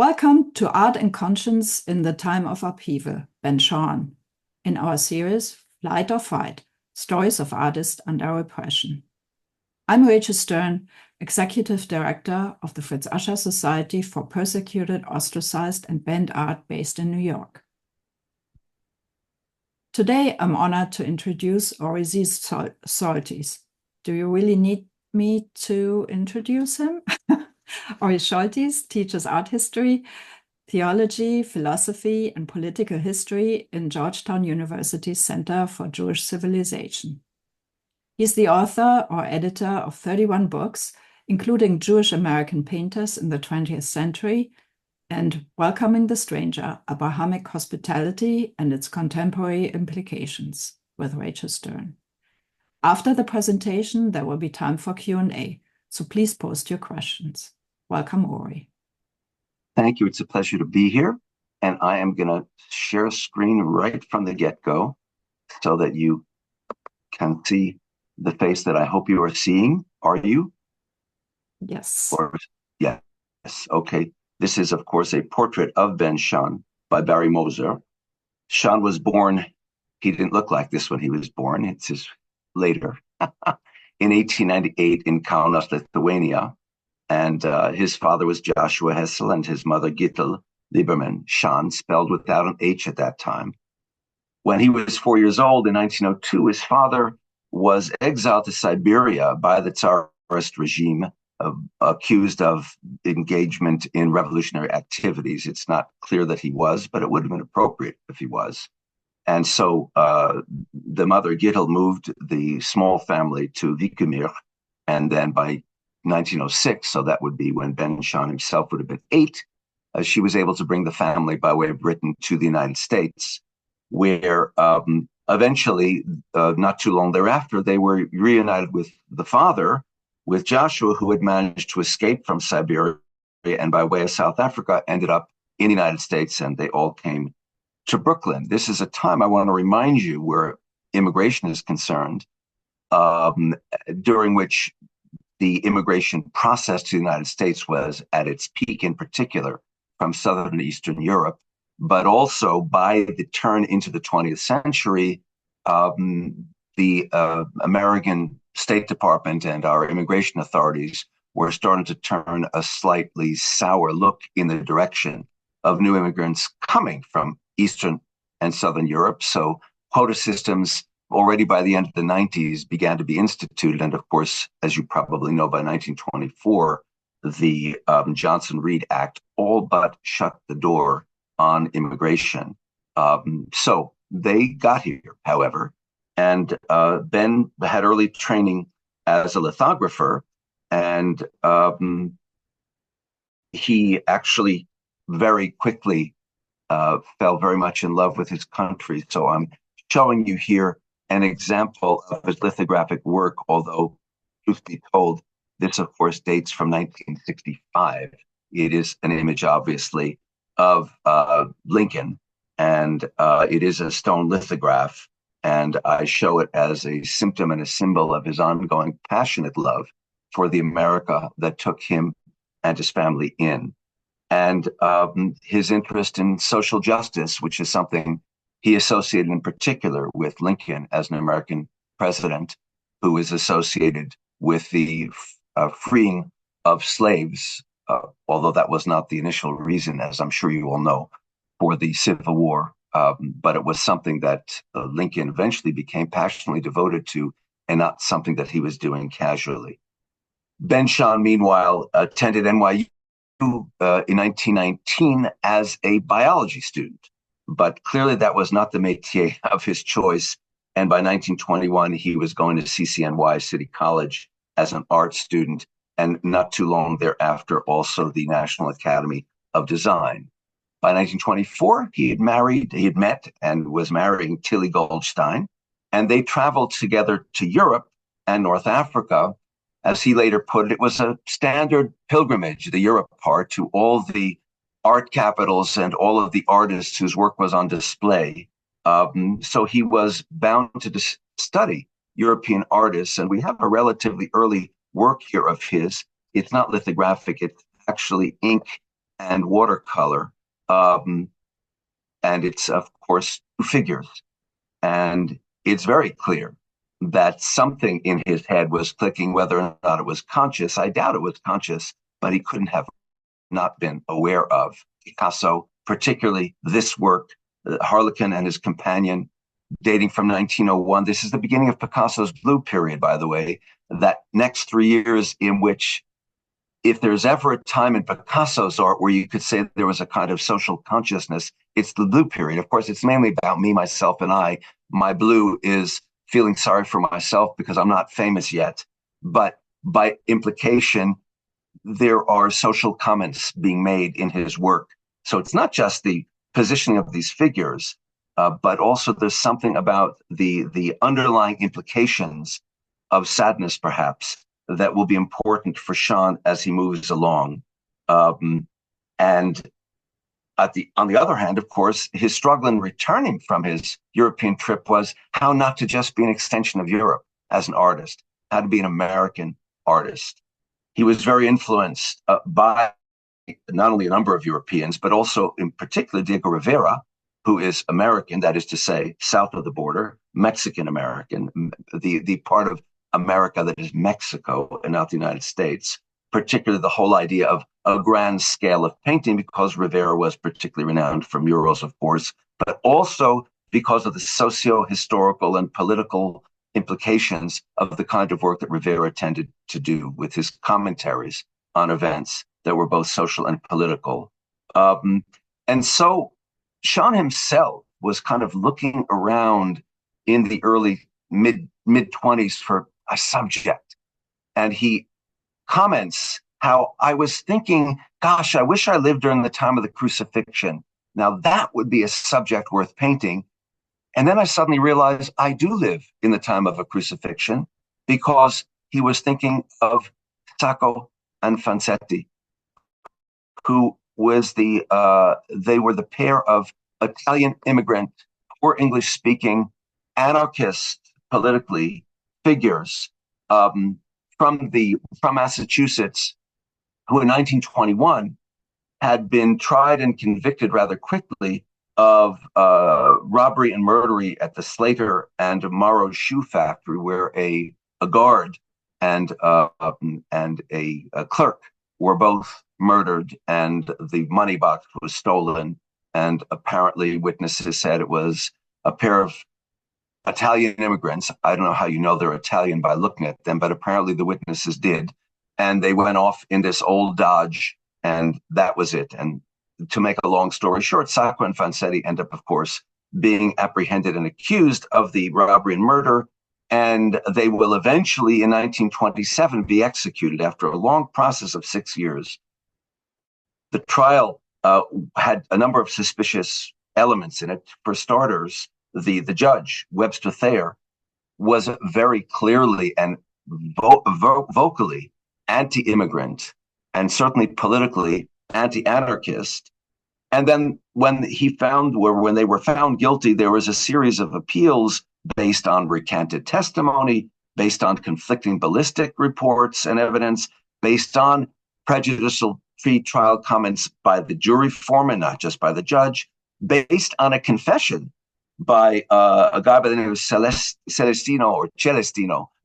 Welcome to Art and Conscience in the Time of Upheaval, Ben Shahn, in our series Flight or Fight, Stories of Artists Under Repression. I'm Rachel Stern, Executive Director of the Fritz Ascher Society for Persecuted, Ostracized, and Banned Art based in New York. Today, I'm honored to introduce Oryzis Soltes. Do you really need me to introduce him? Oryzis Soltes teaches art history, theology, philosophy, and political history in Georgetown University's Center for Jewish Civilization. He's the author or editor of 31 books, including Jewish American Painters in the 20th Century and Welcoming the Stranger, Abrahamic Hospitality and its Contemporary Implications, with Rachel Stern. After the presentation, there will be time for Q&A, so please post your questions. Welcome, Ori. Thank you. It's a pleasure to be here. And I am going to share a screen right from the get-go so that you can see the face that I hope you are seeing. Are you? Yes. Yes. Okay. This is, of course, a portrait of Ben Shahn by Barry Moser. Shahn was born, he didn't look like this when he was born. It's his later, in 1898 in Kaunas, Lithuania. And his father was Joshua Hessel and his mother Gittel Lieberman Shahn, spelled without an H at that time. When he was 4 years old in 1902, his father was exiled to Siberia by the Tsarist regime, accused of engagement in revolutionary activities. It's not clear that he was, but it would have been appropriate if he was. And so the mother Gittel moved the small family to Vikumir, and then by 1906, so that would be when Ben Shahn himself would have been 8, she was able to bring the family by way of Britain to the United States, where eventually, not too long thereafter, they were reunited with the father, with Joshua, who had managed to escape from Siberia and by way of South Africa ended up in the United States, and they all came to Brooklyn. This is a time I want to remind you where immigration is concerned, during which the immigration process to the United States was at its peak, in particular from Southern and Eastern Europe, but also by the turn into the 20th century, the American State Department and our immigration authorities were starting to turn a slightly sour look in the direction of new immigrants coming from Eastern and Southern Europe. So quota systems already by the end of the 90s began to be instituted. And of course, as you probably know, by 1924, the Johnson-Reed Act all but shut the door on immigration. So they got here, however, and Ben had early training as a lithographer, and he actually very quickly fell very much in love with his country. So I'm showing you here an example of his lithographic work, although, truth be told, this, of course, dates from 1965. It is an image, obviously, of Lincoln, and it is a stone lithograph, and I show it as a symptom and a symbol of his ongoing passionate love for the America that took him and his family in, and his interest in social justice, which is something he associated in particular with Lincoln as an American president who is associated with the freeing of slaves, although that was not the initial reason, as I'm sure you all know, for the Civil War. But it was something that Lincoln eventually became passionately devoted to, and not something that he was doing casually. Ben Shahn, meanwhile, attended NYU in 1919 as a biology student. But clearly that was not the métier of his choice. And by 1921, he was going to CCNY, City College, as an art student. And not too long thereafter, also the National Academy of Design. By 1924, he had met and was marrying Tilly Goldstein. And they traveled together to Europe and North Africa. As he later put it, it was a standard pilgrimage, the Europe part, to all the art capitals and all of the artists whose work was on display. So he was bound to study European artists, and we have a relatively early work here of his. It's not lithographic, it's actually ink and watercolor. Um, and it's, of course, two figures. And it's very clear that something in his head was clicking, whether or not it was conscious. I doubt it was conscious, but he couldn't have not been aware of Picasso, particularly this work, Harlequin and his companion, dating from 1901. This is the beginning of Picasso's blue period, by the way, that next 3 years in which, if there's ever a time in Picasso's art where you could say there was a kind of social consciousness, it's the blue period. Of course, it's mainly about me, myself, and I. My blue is feeling sorry for myself because I'm not famous yet. But by implication, there are social comments being made in his work. So it's not just the positioning of these figures, but also there's something about the underlying implications of sadness, perhaps, that will be important for Shahn as he moves along. And on the other hand, of course, his struggle in returning from his European trip was how not to just be an extension of Europe as an artist, how to be an American artist. He was very influenced by not only a number of Europeans, but also in particular Diego Rivera, who is American, that is to say, south of the border, Mexican American, the part of America that is Mexico and not the United States, particularly the whole idea of a grand scale of painting, because Rivera was particularly renowned for murals, of course, but also because of the socio-historical and political implications of the kind of work that Rivera tended to do with his commentaries on events that were both social and political. And so Shahn himself was kind of looking around in the early mid-20s for a subject. And he comments how, I was thinking, gosh, I wish I lived during the time of the crucifixion. Now that would be a subject worth painting. And then I suddenly realized I do live in the time of a crucifixion, because he was thinking of Sacco and Fancetti, who was they were the pair of Italian immigrant, poor English-speaking, anarchist, politically, figures from Massachusetts, who in 1921 had been tried and convicted rather quickly of robbery and murder at the Slater and Morrow shoe factory, where a guard and a clerk were both murdered, and the money box was stolen. And apparently, witnesses said it was a pair of Italian immigrants. I don't know how you know they're Italian by looking at them, but apparently the witnesses did. And they went off in this old Dodge, and that was it. And to make a long story short, Sacco and Fancetti end up, of course, being apprehended and accused of the robbery and murder. And they will eventually, in 1927, be executed after a long process of 6 years. The trial had a number of suspicious elements in it. For starters, the judge, Webster Thayer, was very clearly and vocally anti-immigrant, and certainly politically anti-anarchist. And then when they were found guilty, there was a series of appeals based on recanted testimony, based on conflicting ballistic reports and evidence, based on prejudicial pre-trial comments by the jury foreman, not just by the judge, based on a confession by a guy by the name of Celestino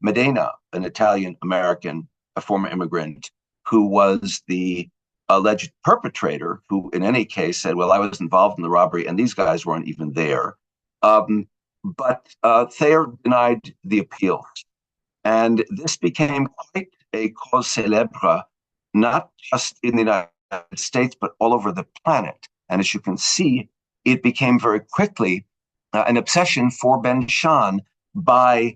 Medina, an Italian-American, a former immigrant, who was the alleged perpetrator, who in any case said, well, I was involved in the robbery and these guys weren't even there. But Thayer denied the appeals. And this became quite a cause célèbre, not just in the United States, but all over the planet. And as you can see, it became very quickly an obsession for Ben Shahn. By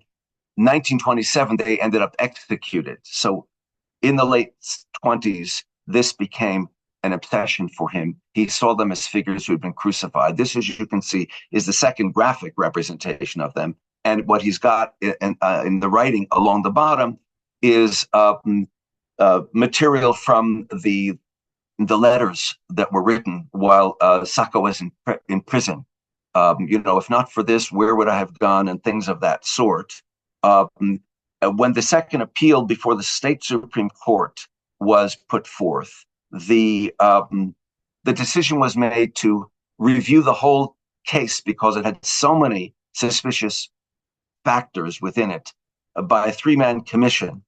1927, they ended up executed. So in the late 20s, this became an obsession for him. He saw them as figures who had been crucified. This, as you can see, is the second graphic representation of them. And what he's got in the writing along the bottom is material from the letters that were written while Sacco was in prison. If not for this, where would I have gone, and things of that sort. When the second appeal before the state Supreme Court was put forth, the the decision was made to review the whole case because it had so many suspicious factors within it by a three-man commission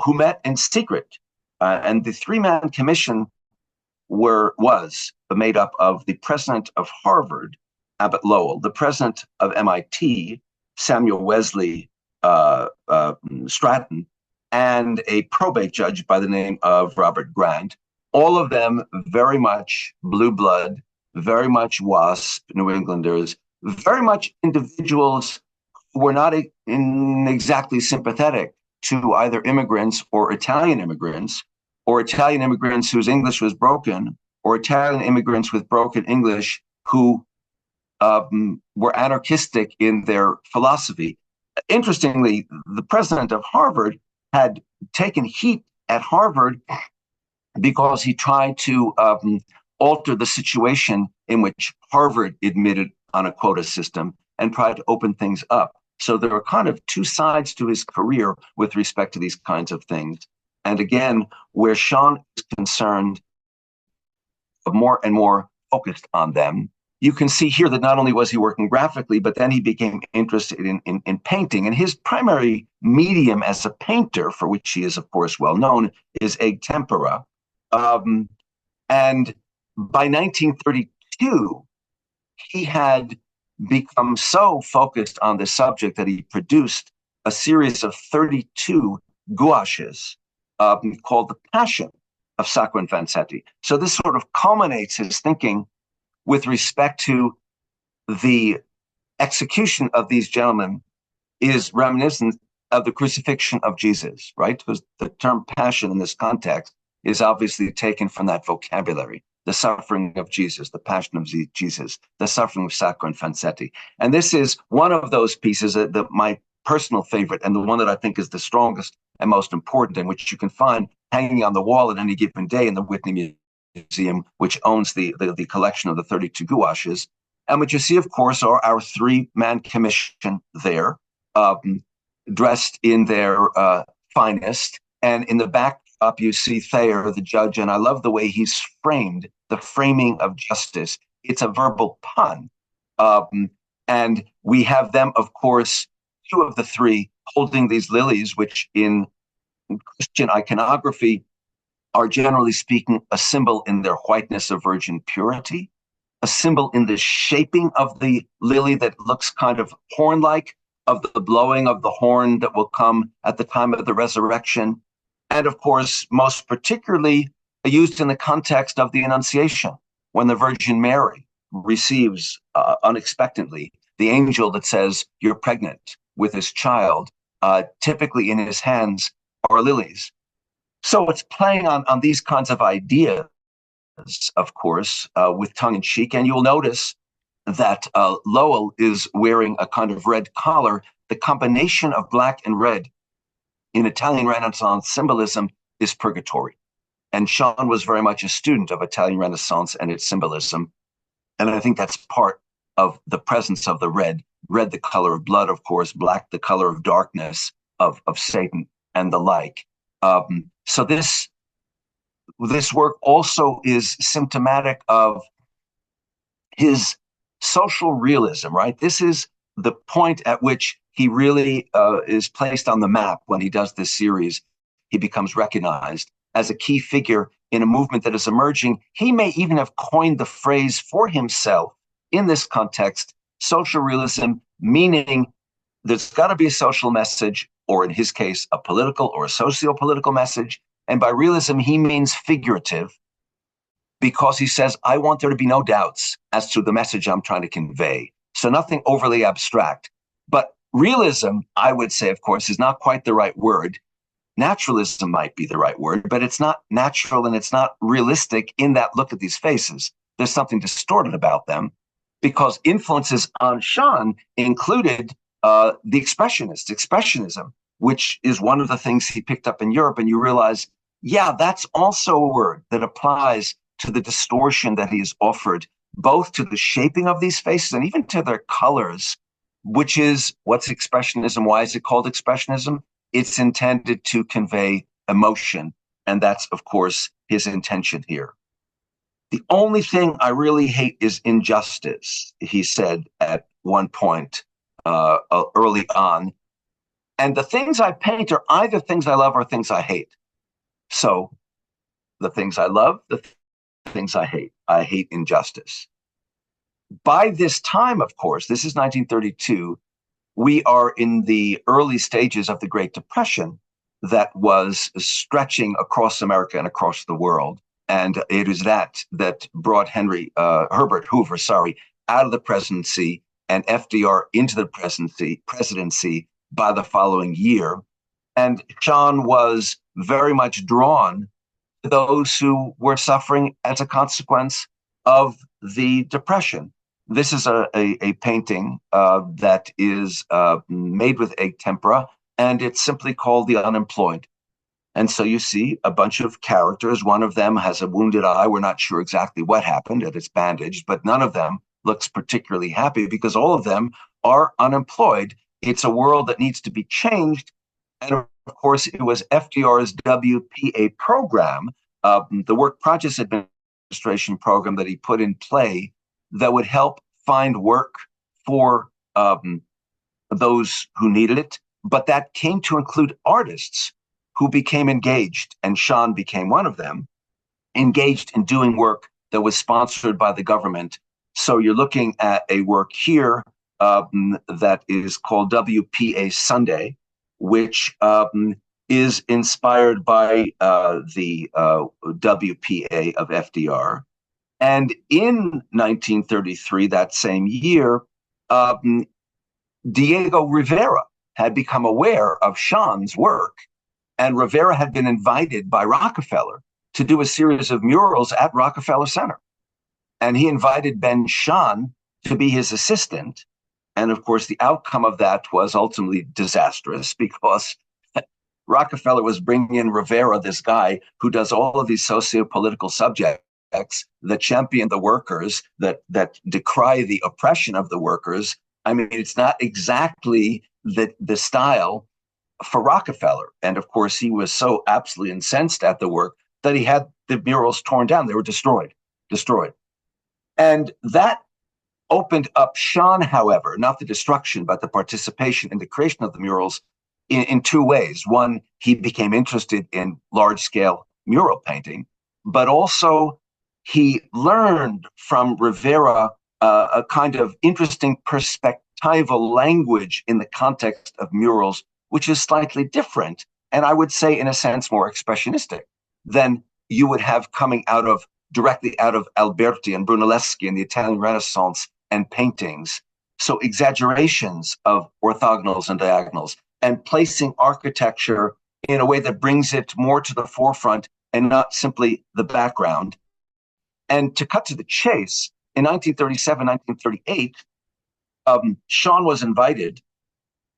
who met in secret. And the three-man commission was made up of the president of Harvard, Abbott Lowell, the president of MIT, Samuel Wesley Stratton, and a probate judge by the name of Robert Grant. All of them very much blue blood, very much WASP, New Englanders, very much individuals who were not exactly sympathetic to either immigrants or Italian immigrants whose English was broken, or Italian immigrants with broken English who were anarchistic in their philosophy. Interestingly, the president of Harvard had taken heat at Harvard because he tried to alter the situation in which Harvard admitted on a quota system and tried to open things up. So there were kind of two sides to his career with respect to these kinds of things. And again, where Shahn is concerned, more and more focused on them. You can see here that not only was he working graphically, but then he became interested in painting. And his primary medium as a painter, for which he is, of course, well known, is egg tempera. And by 1932, he had become so focused on the subject that he produced a series of 32 gouaches called The Passion of Sacco and Vanzetti. So this sort of culminates his thinking with respect to the execution of these gentlemen is reminiscent of the crucifixion of Jesus, right? Because the term passion in this context is obviously taken from that vocabulary. The suffering of Jesus, the passion of Jesus, the suffering of Sacco and Vanzetti. And this is one of those pieces that my personal favorite, and the one that I think is the strongest and most important, and which you can find hanging on the wall at any given day in the Whitney Museum, which owns the collection of the 32 gouaches. And what you see, of course, are our three-man commission there, dressed in their finest. And in the backdrop, you see Thayer, the judge, and I love the way he's framed, the framing of justice. It's a verbal pun. And we have them, of course, two of the three holding these lilies, which in Christian iconography are, generally speaking, a symbol in their whiteness of virgin purity, a symbol in the shaping of the lily that looks kind of horn-like, of the blowing of the horn that will come at the time of the resurrection, and of course, most particularly used in the context of the Annunciation, when the Virgin Mary receives unexpectedly the angel that says, "You're pregnant with this child." Typically in his hands are lilies. So it's playing on these kinds of ideas, of course, with tongue in cheek. And you'll notice that Lowell is wearing a kind of red collar. The combination of black and red in Italian Renaissance symbolism is purgatory. And Shahn was very much a student of Italian Renaissance and its symbolism. And I think that's part of the presence of the red. Red, the color of blood, of course, black, the color of darkness, of Satan, and the like. So this work also is symptomatic of his social realism, right? This is the point at which he really is placed on the map when he does this series. He becomes recognized as a key figure in a movement that is emerging. He may even have coined the phrase for himself in this context, social realism, meaning there's got to be a social message, or in his case, a political or a socio-political message. And by realism, he means figurative, because he says, I want there to be no doubts as to the message I'm trying to convey. So nothing overly abstract. But realism, I would say, of course, is not quite the right word. Naturalism might be the right word, but it's not natural and it's not realistic in that look at these faces. There's something distorted about them, because influences on Shahn included the expressionism, which is one of the things he picked up in Europe. And you realize, yeah, that's also a word that applies to the distortion that he has offered, both to the shaping of these faces and even to their colors, which is what's expressionism. Why is it called expressionism? It's intended to convey emotion. And that's, of course, his intention here. The only thing I really hate is injustice, he said at one point early on. And the things I paint are either things I love or things I hate. So the things I love, the things I hate. I hate injustice. By this time, of course, this is 1932, we are in the early stages of the Great Depression that was stretching across America and across the world. And it is that brought Herbert Hoover, out of the presidency and FDR into the presidency by the following year. And Shahn was very much drawn to those who were suffering as a consequence of the Depression. This is a painting that is made with egg tempera, and it's simply called The Unemployed. And so you see a bunch of characters. One of them has a wounded eye. We're not sure exactly what happened, and it's bandaged, but none of them looks particularly happy because all of them are unemployed. It's a world that needs to be changed. And of course, it was FDR's WPA program, the Work Projects Administration program that he put in play that would help find work for those who needed it. But that came to include artists who became engaged, and Shahn became one of them, engaged in doing work that was sponsored by the government. So you're looking at a work here that is called WPA Sunday, which is inspired by the WPA of FDR. And in 1933, that same year, Diego Rivera had become aware of Shahn's work, and Rivera had been invited by Rockefeller to do a series of murals at Rockefeller Center. And he invited Ben Shahn to be his assistant. And of course, the outcome of that was ultimately disastrous because Rockefeller was bringing in Rivera, this guy who does all of these socio-political subjects that champion the workers, that decry the oppression of the workers. I mean, it's not exactly the style for Rockefeller. And of course, he was so absolutely incensed at the work that he had the murals torn down. They were destroyed. And that opened up Shahn, however, not the destruction, but the participation in the creation of the murals in two ways. One, he became interested in large-scale mural painting, but also he learned from Rivera a kind of interesting perspectival language in the context of murals, which is slightly different, and I would say, in a sense, more expressionistic than you would have coming directly out of Alberti and Brunelleschi and the Italian Renaissance and paintings. So exaggerations of orthogonals and diagonals, and placing architecture in a way that brings it more to the forefront and not simply the background. And to cut to the chase, in 1937, 1938, Shahn was invited,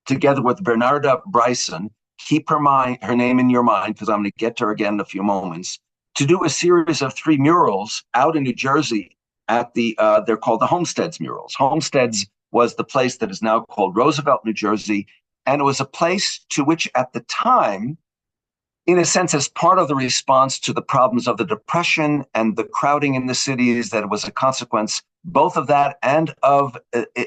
together with Bernarda Bryson, keep her name in your mind because I'm going to get to her again in a few moments, to do a series of 3 murals out in New Jersey at they're called the Homesteads murals. Homesteads was the place that is now called Roosevelt, New Jersey, and it was a place to which at the time, in a sense, as part of the response to the problems of the Depression and the crowding in the cities, that it was a consequence both of that and of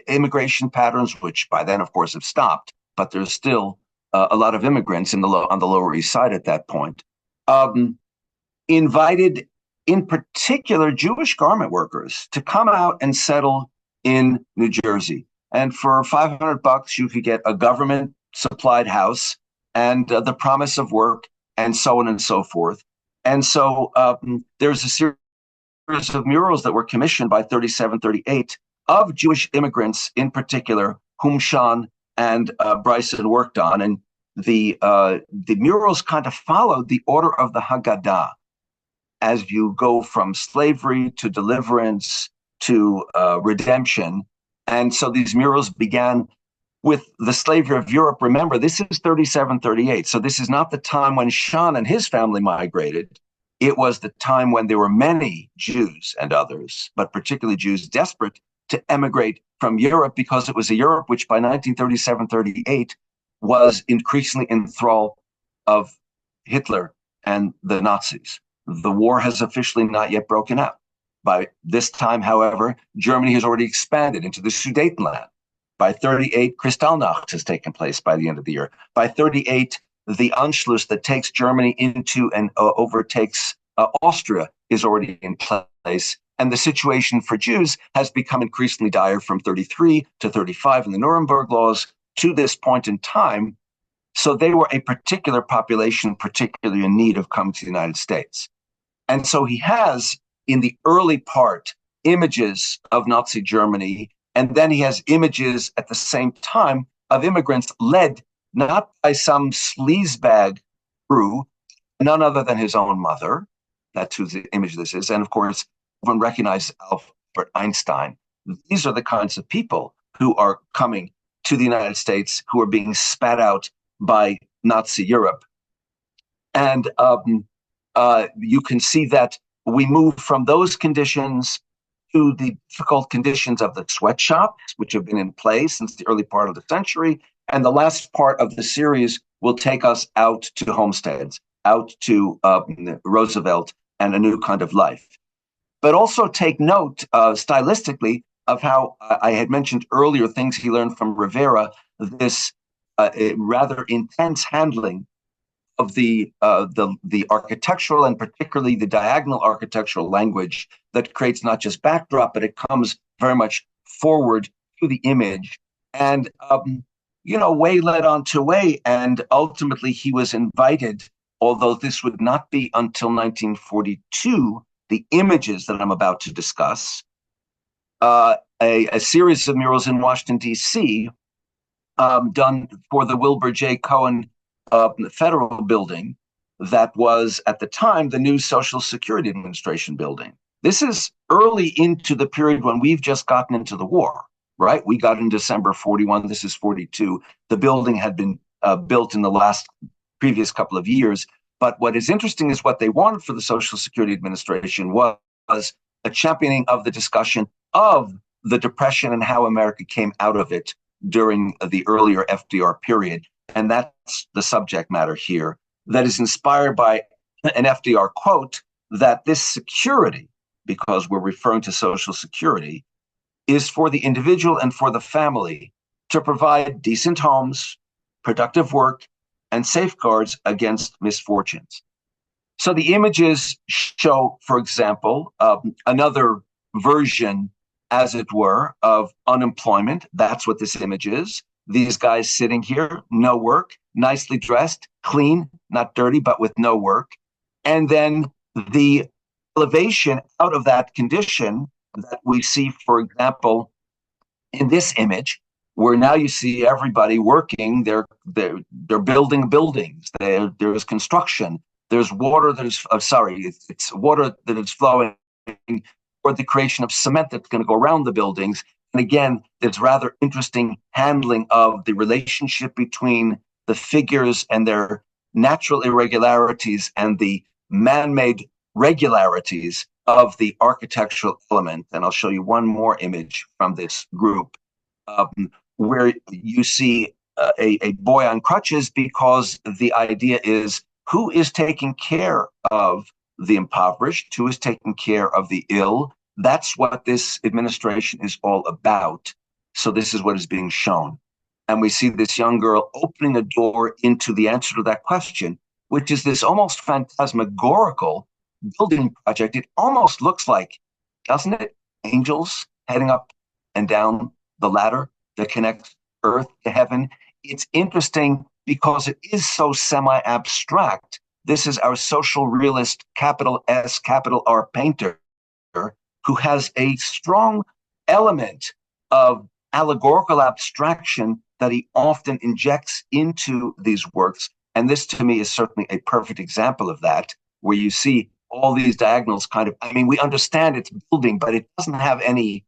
immigration patterns, which by then, of course, have stopped, but there's still a lot of immigrants on the Lower East Side at that point, invited in particular Jewish garment workers to come out and settle in New Jersey. And for $500, you could get a government supplied house and the promise of work and so on and so forth. And so there's a series of murals that were commissioned by 37, 38 of Jewish immigrants in particular, whom Shahn and Bryson worked on. And the murals kind of followed the order of the Haggadah as you go from slavery to deliverance to redemption. And so these murals began with the slavery of Europe. Remember, this is 37, 38. So this is not the time when Shahn and his family migrated. It was the time when there were many Jews and others, but particularly Jews, desperate to emigrate from Europe because it was a Europe which by 1937, 38 was increasingly in thrall of Hitler and the Nazis. The war has officially not yet broken out. By this time, however, Germany has already expanded into the Sudetenland. By 38, Kristallnacht has taken place by the end of the year. By 38, the Anschluss that takes Germany into and overtakes Austria is already in place. And the situation for Jews has become increasingly dire from 33 to 35 in the Nuremberg laws to this point in time. So they were a particular population, particularly in need of coming to the United States. And so he has, in the early part, images of Nazi Germany, and then he has images at the same time of immigrants led not by some sleazebag crew, none other than his own mother. That's whose image this is. And of course, everyone recognizes Albert Einstein. These are the kinds of people who are coming to the United States, who are being spat out by Nazi Europe. And you can see that we move from those conditions to the difficult conditions of the sweatshops, which have been in place since the early part of the century. And the last part of the series will take us out to homesteads, out to Roosevelt and a new kind of life. But also take note stylistically of how I had mentioned earlier things he learned from Rivera, this rather intense handling of the architectural and particularly the diagonal architectural language that creates not just backdrop, but it comes very much forward to the image. And, way led on to way. And ultimately he was invited, although this would not be until 1942, the images that I'm about to discuss, a series of murals in Washington, D.C., done for the Wilbur J. Cohen federal building that was at the time the new Social Security Administration building. This is early into the period when we've just gotten into the war, right? We got in December 41. This is 42. The building had been built in the previous couple of years. But what is interesting is what they wanted for the Social Security Administration was a championing of the discussion of the Depression and how America came out of it during the earlier FDR period. And that's the subject matter here, that is inspired by an FDR quote that this security, because we're referring to Social Security, is for the individual and for the family to provide decent homes, productive work, and safeguards against misfortunes. So the images show, for example, another version, as it were, of unemployment. That's what this image is. These guys sitting here, no work, nicely dressed, clean, not dirty, but with no work. And then the elevation out of that condition that we see, for example, in this image, where now you see everybody working, they're building buildings, there's construction, there's water that is, it's water that is flowing for the creation of cement that's going to go around the buildings. And again, there's rather interesting handling of the relationship between the figures and their natural irregularities and the man-made regularities of the architectural element. And I'll show you one more image from this group, where you see a boy on crutches, because the idea is who is taking care of the impoverished, who is taking care of the ill. That's what this administration is all about. So this is what is being shown. And we see this young girl opening a door into the answer to that question, which is this almost phantasmagorical building project. It almost looks like, doesn't it, angels heading up and down the ladder that connects earth to heaven. It's interesting because it is so semi-abstract. This is our social realist, capital S, capital R painter, who has a strong element of allegorical abstraction that he often injects into these works. And this, to me, is certainly a perfect example of that, where you see all these diagonals we understand it's building, but it doesn't have any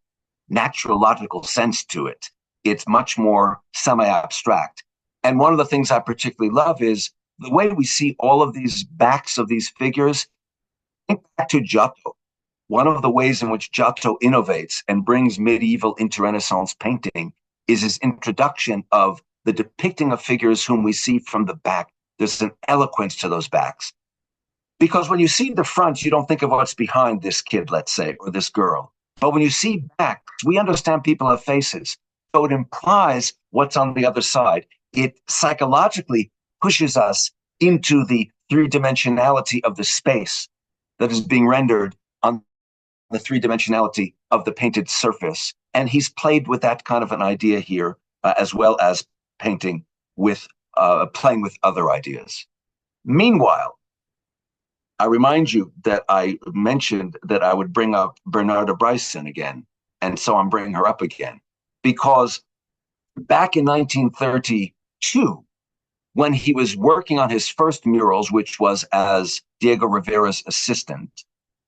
natural logical sense to it. It's much more semi-abstract. And one of the things I particularly love is the way we see all of these backs of these figures. Think back to Giotto. One of the ways in which Giotto innovates and brings medieval into Renaissance painting is his introduction of the depicting of figures whom we see from the back. There's an eloquence to those backs. Because when you see the front, you don't think of what's behind this kid, let's say, or this girl. But when you see back, we understand people have faces. So it implies what's on the other side. It psychologically pushes us into the three-dimensionality of the space that is being rendered on the three-dimensionality of the painted surface. And he's played with that kind of an idea here, as well as painting with, playing with other ideas. Meanwhile, I remind you that I mentioned that I would bring up Bernarda Bryson again. And so I'm bringing her up again. Because back in 1932, when he was working on his first murals, which was as Diego Rivera's assistant,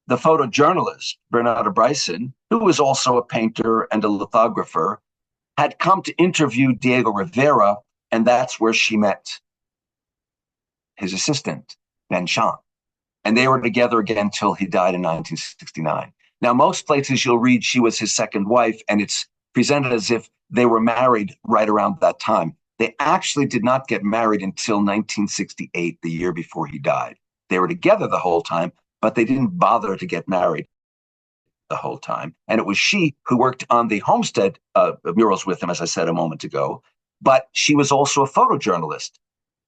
the photojournalist, Bernarda Bryson, who was also a painter and a lithographer, had come to interview Diego Rivera, and that's where she met his assistant, Ben Shahn. And they were together again till he died in 1969. Now, most places you'll read she was his second wife, and it's presented as if they were married right around that time. They actually did not get married until 1968, the year before he died. They were together the whole time, but they didn't bother to get married the whole time. And it was she who worked on the Homestead murals with him, as I said a moment ago. But she was also a photojournalist,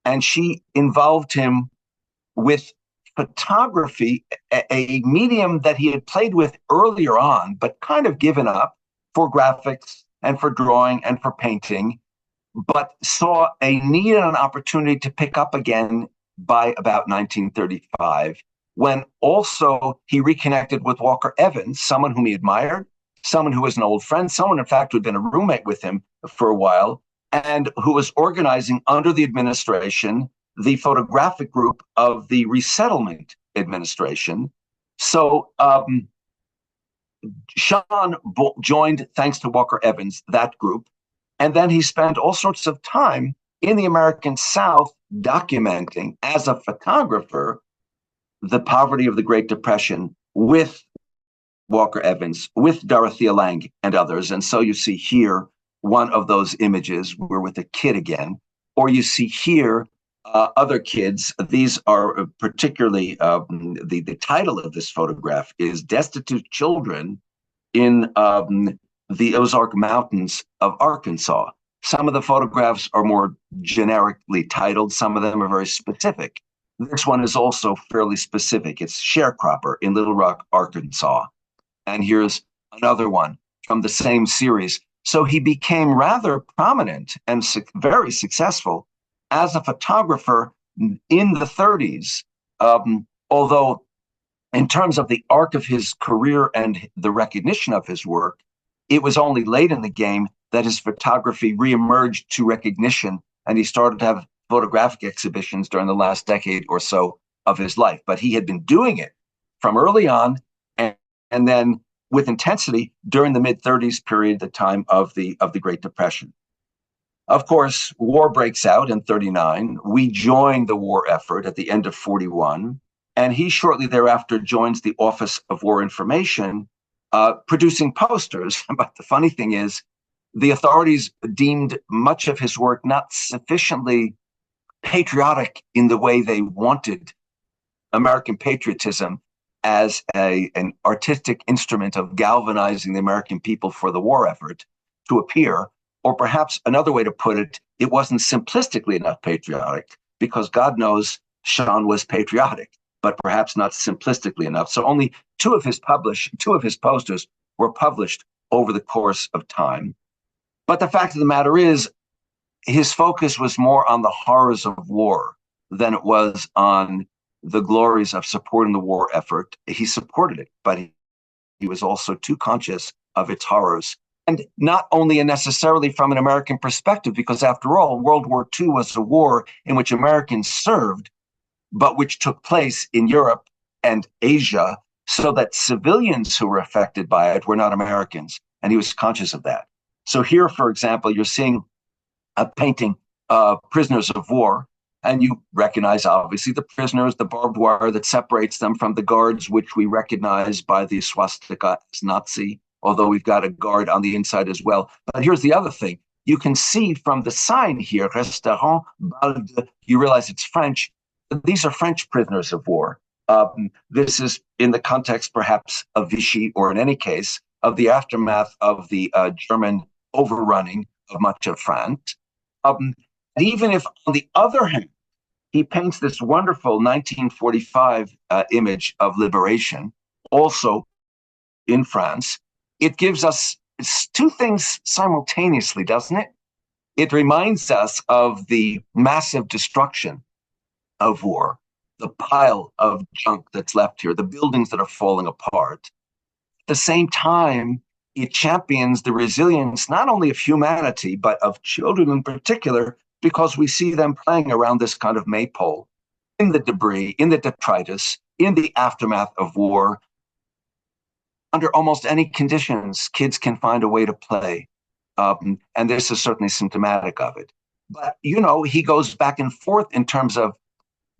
and she involved him with photography, a medium that he had played with earlier on, but kind of given up for graphics and for drawing and for painting, but saw a need and an opportunity to pick up again by about 1935, when also he reconnected with Walker Evans, someone whom he admired, someone who was an old friend, someone, in fact, who had been a roommate with him for a while, and who was organizing under the administration the photographic group of the resettlement administration. So Shahn joined, thanks to Walker Evans, that group. And then he spent all sorts of time in the American South documenting, as a photographer, the poverty of the Great Depression with Walker Evans, with Dorothea Lange and others. And so you see here one of those images. We're with a kid again. Or you see here other kids. These are particularly, the title of this photograph is Destitute Children in the Ozark Mountains of Arkansas. Some of the photographs are more generically titled. Some of them are very specific. This one is also fairly specific. It's Sharecropper in Little Rock, Arkansas. And here's another one from the same series. So he became rather prominent and very successful as a photographer in the 30s, although in terms of the arc of his career and the recognition of his work, it was only late in the game that his photography reemerged to recognition, and he started to have photographic exhibitions during the last decade or so of his life. But he had been doing it from early on, and then with intensity during the mid-30s period, the time of the Great Depression. Of course, war breaks out in 39. We join the war effort at the end of 41, and he shortly thereafter joins the Office of War Information, producing posters. But the funny thing is, the authorities deemed much of his work not sufficiently patriotic in the way they wanted American patriotism as an artistic instrument of galvanizing the American people for the war effort to appear. Or perhaps another way to put it, it wasn't simplistically enough patriotic, because God knows Shahn was patriotic, but perhaps not simplistically enough. So only two of his posters were published over the course of time. But the fact of the matter is, his focus was more on the horrors of war than it was on the glories of supporting the war effort. He supported it, but he was also too conscious of its horrors. And not only necessarily from an American perspective, because after all, World War II was a war in which Americans served, but which took place in Europe and Asia, so that civilians who were affected by it were not Americans. And he was conscious of that. So here, for example, you're seeing a painting of prisoners of war, and you recognize, obviously, the prisoners, the barbed wire that separates them from the guards, which we recognize by the swastika as Nazi, although we've got a guard on the inside as well. But here's the other thing. You can see from the sign here, Restaurant Balde, you realize it's French. These are French prisoners of war. This is in the context, perhaps, of Vichy, or in any case, of the aftermath of the German overrunning of much of France. And even if, on the other hand, he paints this wonderful 1945 image of liberation, also in France, it gives us two things simultaneously, doesn't it? It reminds us of the massive destruction of war, the pile of junk that's left here, the buildings that are falling apart. At the same time, it champions the resilience not only of humanity, but of children in particular, because we see them playing around this kind of maypole in the debris, in the detritus, in the aftermath of war. Under almost any conditions, kids can find a way to play. And this is certainly symptomatic of it. But, he goes back and forth in terms of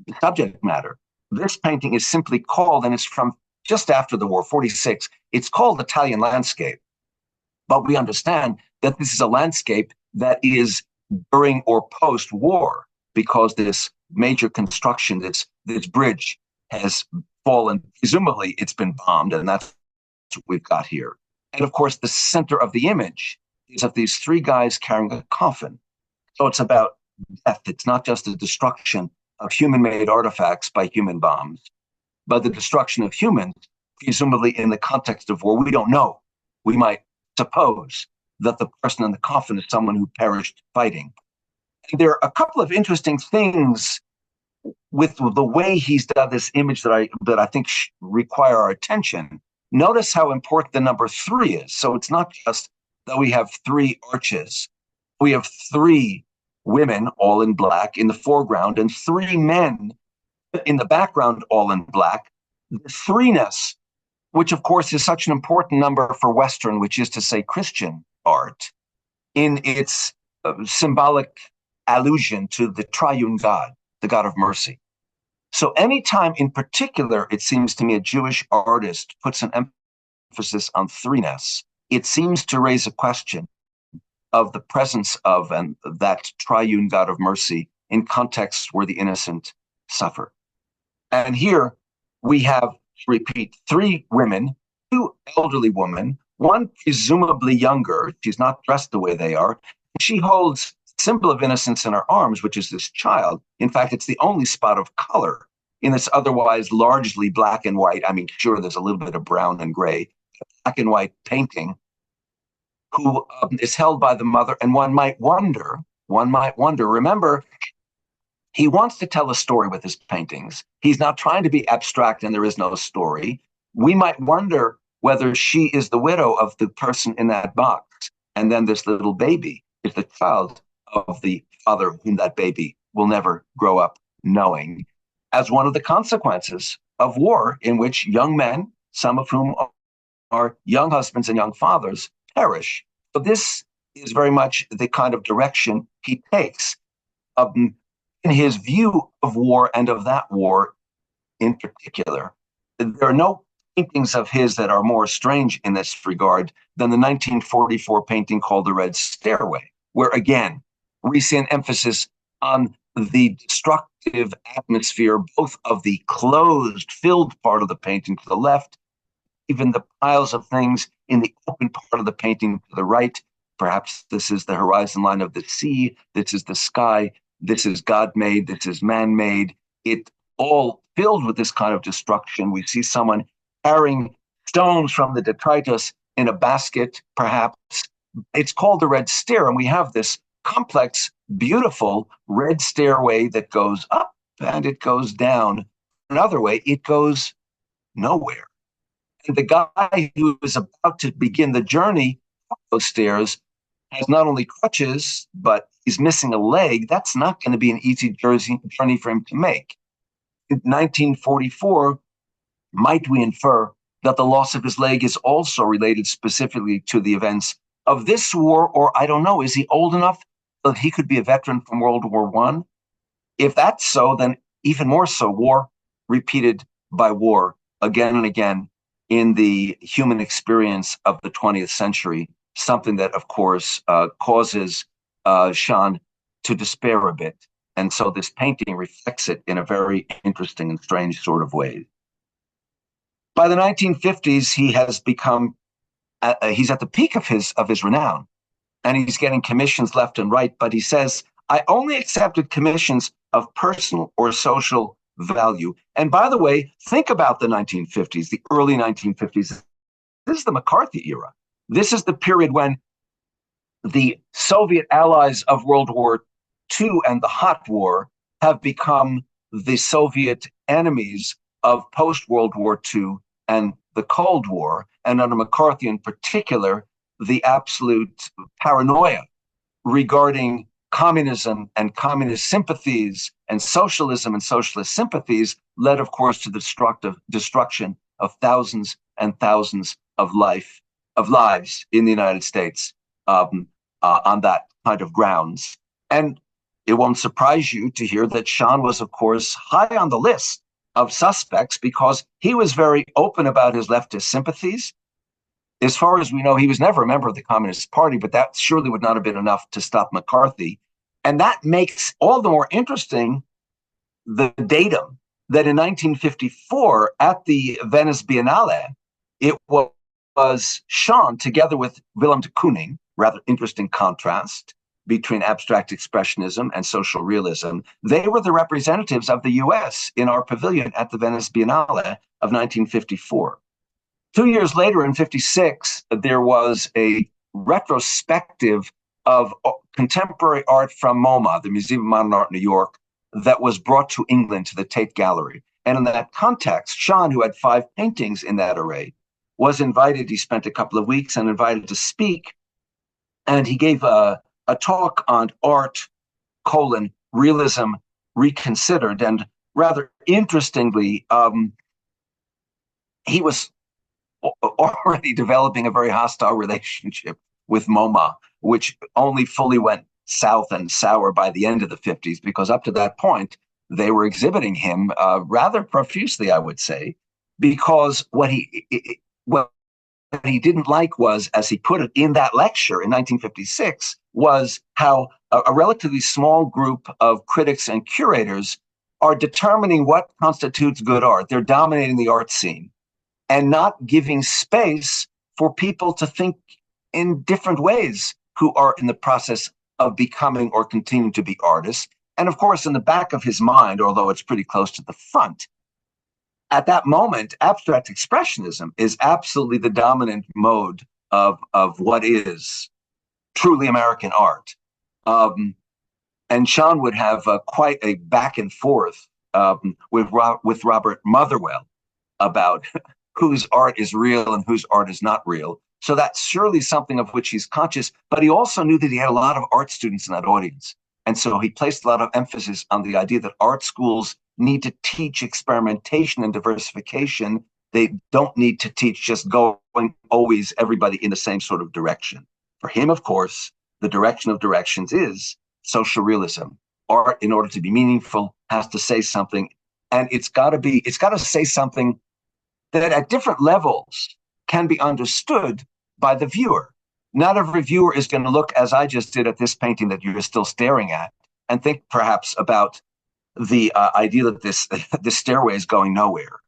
the subject matter. This painting is simply called, and it's from just after the war, 46, it's called Italian Landscape. But we understand that this is a landscape that is during or post-war, because this major construction, this bridge has fallen. Presumably, it's been bombed, and that's what we've got here. And of course, the center of the image is of these three guys carrying a coffin. So it's about death. It's not just the destruction of human-made artifacts by human bombs, but the destruction of humans, presumably in the context of war. We don't know. We might suppose that the person in the coffin is someone who perished fighting. And there are a couple of interesting things with the way he's done this image that I think require our attention. Notice how important the number 3 is. So it's not just that we have 3 arches. We have 3 women, all in black, in the foreground, and 3 men in the background, all in black. The 3ness, which of course is such an important number for Western, which is to say Christian art, in its symbolic allusion to the triune God, the God of mercy. So anytime in particular, it seems to me, a Jewish artist puts an emphasis on 3ness, it seems to raise a question of the presence of and that triune God of mercy in contexts where the innocent suffer. And here we have, repeat, 3 women, 2 elderly women, one presumably younger. She's not dressed the way they are. She holds symbol of innocence in her arms, which is this child. In fact, it's the only spot of color in this otherwise largely black and white. I mean, sure, there's a little bit of brown and gray, black and white painting, who is held by the mother. And one might wonder, remember, he wants to tell a story with his paintings. He's not trying to be abstract and there is no story. We might wonder whether she is the widow of the person in that box. And then this little baby is the child of the father whom that baby will never grow up knowing, as one of the consequences of war, in which young men, some of whom are young husbands and young fathers, perish. So this is very much the kind of direction he takes in his view of war and of that war in particular. There are no paintings of his that are more strange in this regard than the 1944 painting called The Red Stairway, where again, we see an emphasis on the destructive atmosphere, both of the closed, filled part of the painting to the left, even the piles of things in the open part of the painting to the right. Perhaps this is the horizon line of the sea, this is the sky, this is God-made, this is man-made. It all filled with this kind of destruction. We see someone carrying stones from the detritus in a basket, perhaps. It's called the Red Stair, and we have this complex, beautiful red stairway that goes up and it goes down. Another way, it goes nowhere. And the guy who is about to begin the journey up those stairs has not only crutches, but he's missing a leg. That's not going to be an easy journey for him to make. In 1944, might we infer that the loss of his leg is also related specifically to the events of this war? Or I don't know, is he old enough that he could be a veteran from World War I? If that's so, then even more so, war repeated by war again and again in the human experience of the 20th century, something that, of course, causes Shahn to despair a bit. And so this painting reflects it in a very interesting and strange sort of way. By the 1950s, he has become, he's at the peak of his renown, and he's getting commissions left and right. But he says, I only accepted commissions of personal or social value. And by the way, think about the 1950s, the early 1950s. This is the McCarthy era. This is the period when the Soviet allies of World War II and the hot war have become the Soviet enemies of post-World War II and the Cold War, and under McCarthy in particular, the absolute paranoia regarding communism and communist sympathies and socialism and socialist sympathies led, of course, to the destruction of thousands and thousands of lives in the United States on that kind of grounds. And it won't surprise you to hear that Shahn was, of course, high on the list of suspects because he was very open about his leftist sympathies. As far as we know, he was never a member of the Communist Party, but that surely would not have been enough to stop McCarthy. And that makes all the more interesting the datum that in 1954 at the Venice Biennale, it was Shahn together with Willem de Kooning, rather interesting contrast between abstract expressionism and social realism. They were the representatives of the US in our pavilion at the Venice Biennale of 1954. 2 years later, in 56, there was a retrospective of contemporary art from MoMA, the Museum of Modern Art in New York, that was brought to England to the Tate Gallery. And in that context, Shahn, who had 5 paintings in that array, was invited. He spent a couple of weeks and invited to speak. And he gave a talk on art, realism reconsidered. And rather interestingly, he was already developing a very hostile relationship with MoMA, which only fully went south and sour by the end of the 50s, because up to that point, they were exhibiting him rather profusely, I would say, because what he didn't like was, as he put it in that lecture in 1956, was how a relatively small group of critics and curators are determining what constitutes good art. They're dominating the art scene and not giving space for people to think in different ways who are in the process of becoming or continuing to be artists. And of course, in the back of his mind, although it's pretty close to the front, at that moment, abstract expressionism is absolutely the dominant mode of what is truly American art. And Shahn would have quite a back and forth with Robert Motherwell about whose art is real and whose art is not real. So that's surely something of which he's conscious, but he also knew that he had a lot of art students in that audience. And so he placed a lot of emphasis on the idea that art schools need to teach experimentation and diversification. They don't need to teach just going always everybody in the same sort of direction. For him, of course, the direction of directions is social realism. Art, in order to be meaningful, has to say something, and it's got to say something that at different levels can be understood by the viewer. Not every viewer is going to look, as I just did at this painting that you're still staring at, and think perhaps about the idea that this stairway is going nowhere,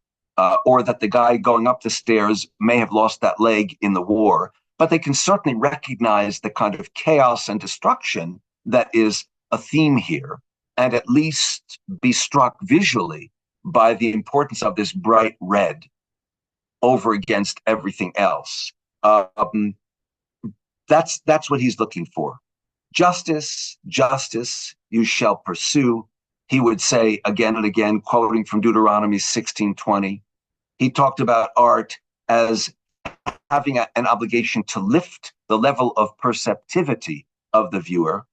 or that the guy going up the stairs may have lost that leg in the war. But they can certainly recognize the kind of chaos and destruction that is a theme here, and at least be struck visually by the importance of this bright red over against everything else. That's what he's looking for. Justice, justice, you shall pursue. He would say again and again, quoting from Deuteronomy 16:20. He talked about art as having an obligation to lift the level of perceptivity of the viewer.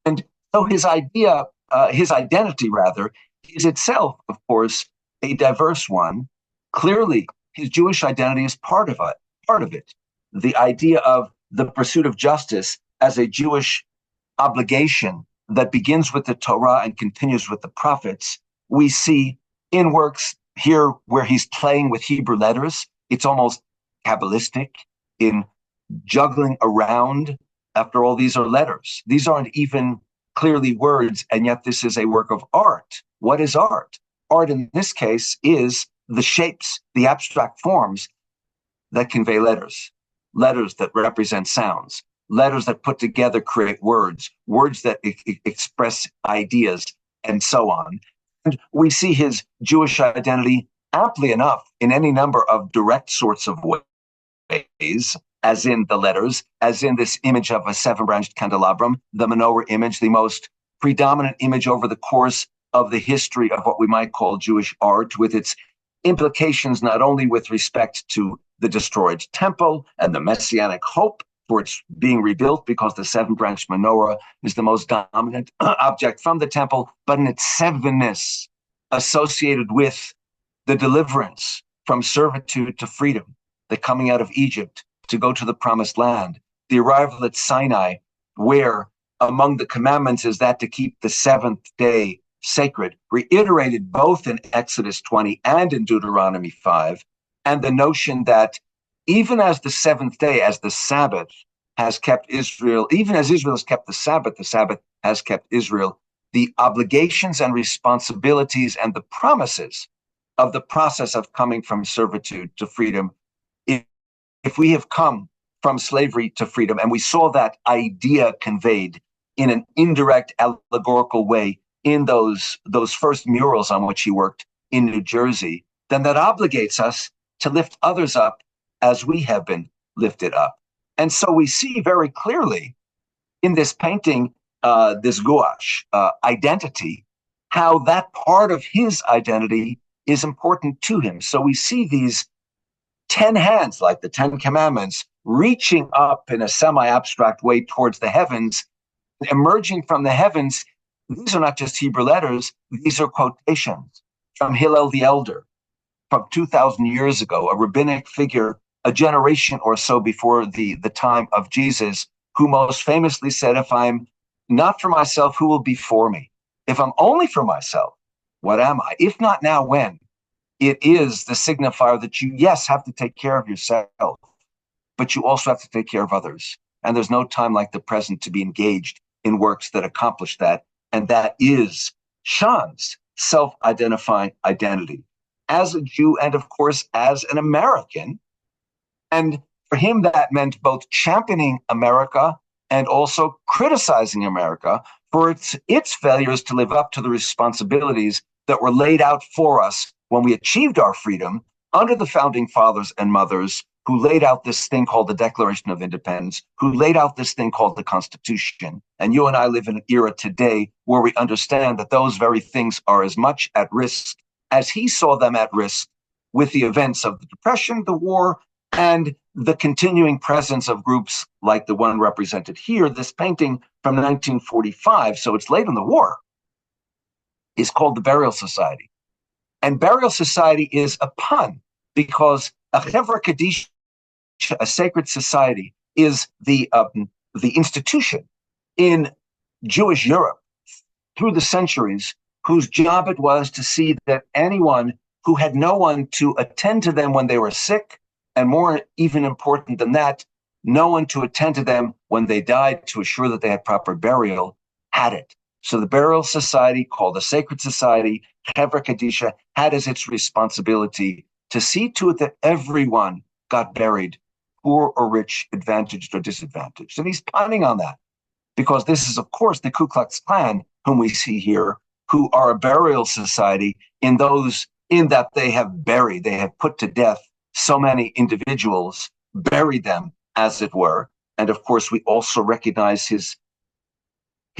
And so his identity rather, is itself, of course, a diverse one. Clearly, his Jewish identity is part of it. The idea of the pursuit of justice as a Jewish obligation that begins with the Torah and continues with the prophets, we see in works here where he's playing with Hebrew letters. It's almost Kabbalistic in juggling around. After all, these are letters. These aren't even clearly words, and yet this is a work of art. What is art? Art in this case is the shapes, the abstract forms that convey letters, letters that represent sounds, letters that put together create words, words that express ideas, and so on. And we see his Jewish identity amply enough in any number of direct sorts of ways, as in the letters, as in this image of a seven-branched candelabrum, the menorah image, the most predominant image over the course of the history of what we might call Jewish art, with its implications not only with respect to the destroyed temple and the messianic hope for its being rebuilt, because the seven-branched menorah is the most dominant object from the temple, but in its sevenness associated with the deliverance from servitude to freedom, the coming out of Egypt to go to the promised land, the arrival at Sinai, where among the commandments is that to keep the seventh day sacred, reiterated both in Exodus 20 and in Deuteronomy 5, and the notion that even as the seventh day, as the Sabbath has kept Israel, even as Israel has kept the Sabbath has kept Israel, the obligations and responsibilities and the promises of the process of coming from servitude to freedom, if we have come from slavery to freedom, and we saw that idea conveyed in an indirect allegorical way in those first murals on which he worked in New Jersey, then that obligates us to lift others up as we have been lifted up. And so we see very clearly in this painting, this gouache identity, how that part of his identity is important to him. So we see these 10 hands, like the 10 commandments, reaching up in a semi-abstract way towards the heavens, emerging from the heavens. These are not just Hebrew letters, these are quotations from Hillel the Elder from 2,000 years ago, a rabbinic figure, a generation or so before the time of Jesus, who most famously said, if I'm not for myself, who will be for me? If I'm only for myself, what am I? If not now, when? It is the signifier that you, yes, have to take care of yourself, but you also have to take care of others. And there's no time like the present to be engaged in works that accomplish that. And that is Shahn's self-identifying identity as a Jew and, of course, as an American. And for him, that meant both championing America and also criticizing America for its failures to live up to the responsibilities that were laid out for us when we achieved our freedom under the founding fathers and mothers, who laid out this thing called the Declaration of Independence, who laid out this thing called the Constitution. And you and I live in an era today where we understand that those very things are as much at risk as he saw them at risk with the events of the Depression, the war, and the continuing presence of groups like the one represented here. This painting from 1945, so it's late in the war, is called the Burial Society. And Burial Society is a pun, because a Chevra Kadisha, a sacred society, is the institution in Jewish Europe through the centuries, whose job it was to see that anyone who had no one to attend to them when they were sick, and more even important than that, no one to attend to them when they died, to assure that they had proper burial, had it. So the Burial Society, called the Sacred Society, Chevra Kadisha, had as its responsibility to see to it that everyone got buried, poor or rich, advantaged or disadvantaged. And he's punning on that, because this is, of course, the Ku Klux Klan, whom we see here, who are a burial society in that they have put to death so many individuals, buried them, as it were. And of course, we also recognize his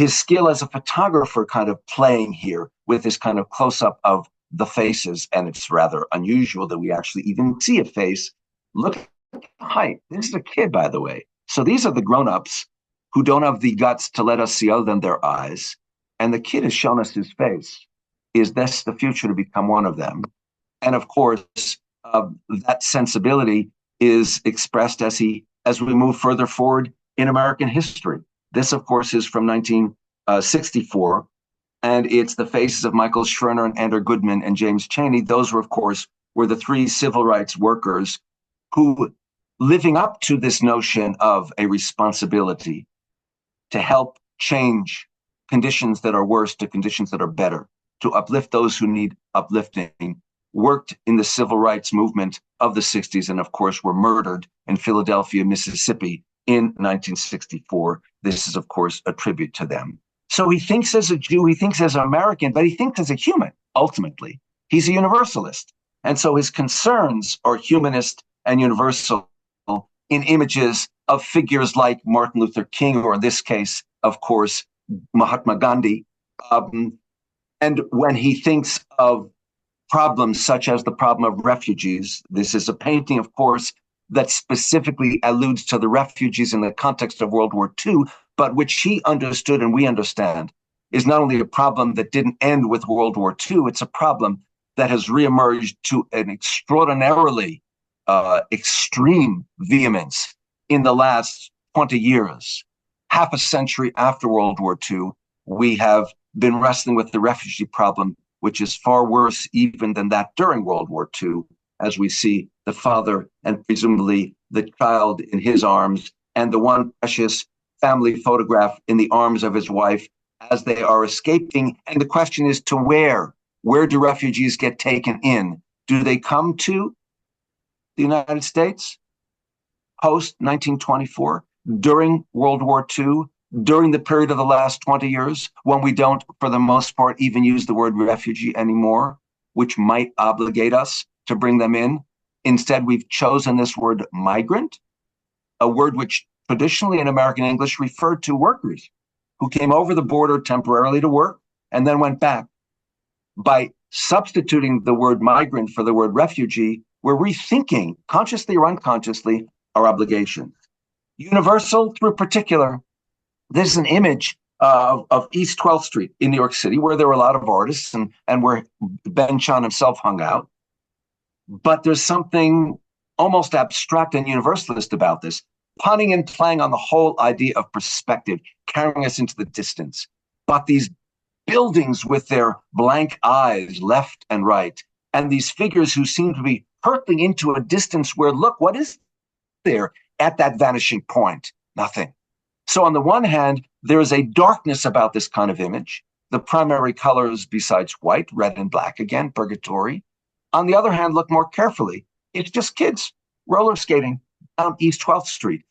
skill as a photographer kind of playing here with this kind of close-up of the faces. And it's rather unusual that we actually even see a face. Look at the height. This is a kid, by the way. So these are the grown-ups who don't have the guts to let us see other than their eyes. And the kid has shown us his face. Is this the future to become one of them? And of course, that sensibility is expressed as we move further forward in American history. This, of course, is from 1964, and it's the faces of Michael Schwerner and Andrew Goodman and James Chaney. Those were, of course, the three civil rights workers who, living up to this notion of a responsibility to help change conditions that are worse to conditions that are better, to uplift those who need uplifting, worked in the civil rights movement of the 60s and, of course, were murdered in Philadelphia, Mississippi in 1964. This is, of course, a tribute to them. So he thinks as a Jew, he thinks as an American, but he thinks as a human, ultimately. He's a universalist. And so his concerns are humanist and universal in images of figures like Martin Luther King, or in this case, of course, Mahatma Gandhi. And when he thinks of problems such as the problem of refugees, this is a painting, of course, that specifically alludes to the refugees in the context of World War II, but which he understood and we understand is not only a problem that didn't end with World War II, it's a problem that has reemerged to an extraordinarily extreme vehemence in the last 20 years. Half a century after World War II, we have been wrestling with the refugee problem, which is far worse even than that during World War II, as we see the father and presumably the child in his arms and the one precious family photograph in the arms of his wife as they are escaping. And the question is to where? Where do refugees get taken in? Do they come to the United States post 1924, during World War II, during the period of the last 20 years, when we don't, for the most part, even use the word refugee anymore, which might obligate us to bring them in? Instead, we've chosen this word migrant, a word which traditionally in American English referred to workers who came over the border temporarily to work and then went back. By substituting the word migrant for the word refugee, we're rethinking, consciously or unconsciously, our obligations. Universal through particular. This is an image of East 12th Street in New York City, where there were a lot of artists and where Ben Shahn himself hung out. But there's something almost abstract and universalist about this, punning and playing on the whole idea of perspective, carrying us into the distance. But these buildings with their blank eyes left and right, and these figures who seem to be hurtling into a distance where, look, what is there at that vanishing point? Nothing. So on the one hand, there is a darkness about this kind of image. The primary colors besides white, red and black, again, purgatory. On the other hand, look more carefully. It's just kids roller skating down East 12th Street.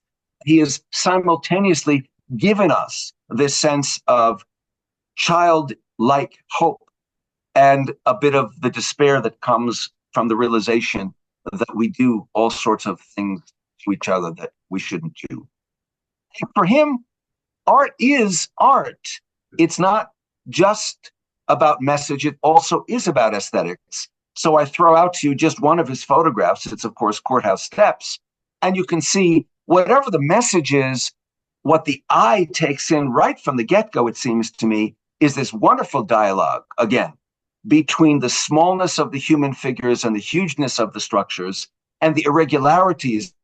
He has simultaneously given us this sense of childlike hope and a bit of the despair that comes from the realization that we do all sorts of things to each other that we shouldn't do. And for him, art is art. It's not just about message, it also is about aesthetics. So I throw out to you just one of his photographs. It's, of course, Courthouse Steps. And you can see whatever the message is, what the eye takes in right from the get-go, it seems to me, is this wonderful dialogue, again, between the smallness of the human figures and the hugeness of the structures and the irregularities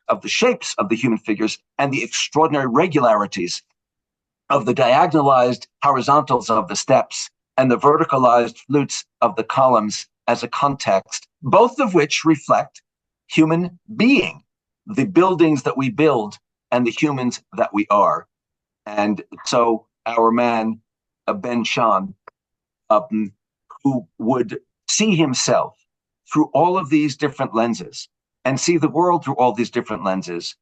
of the shapes of the human figures and the extraordinary regularities of the diagonalized horizontals of the steps and the verticalized flutes of the columns as a context, both of which reflect human being, the buildings that we build and the humans that we are. And so our man, Ben Shahn, who would see himself through all of these different lenses and see the world through all these different lenses,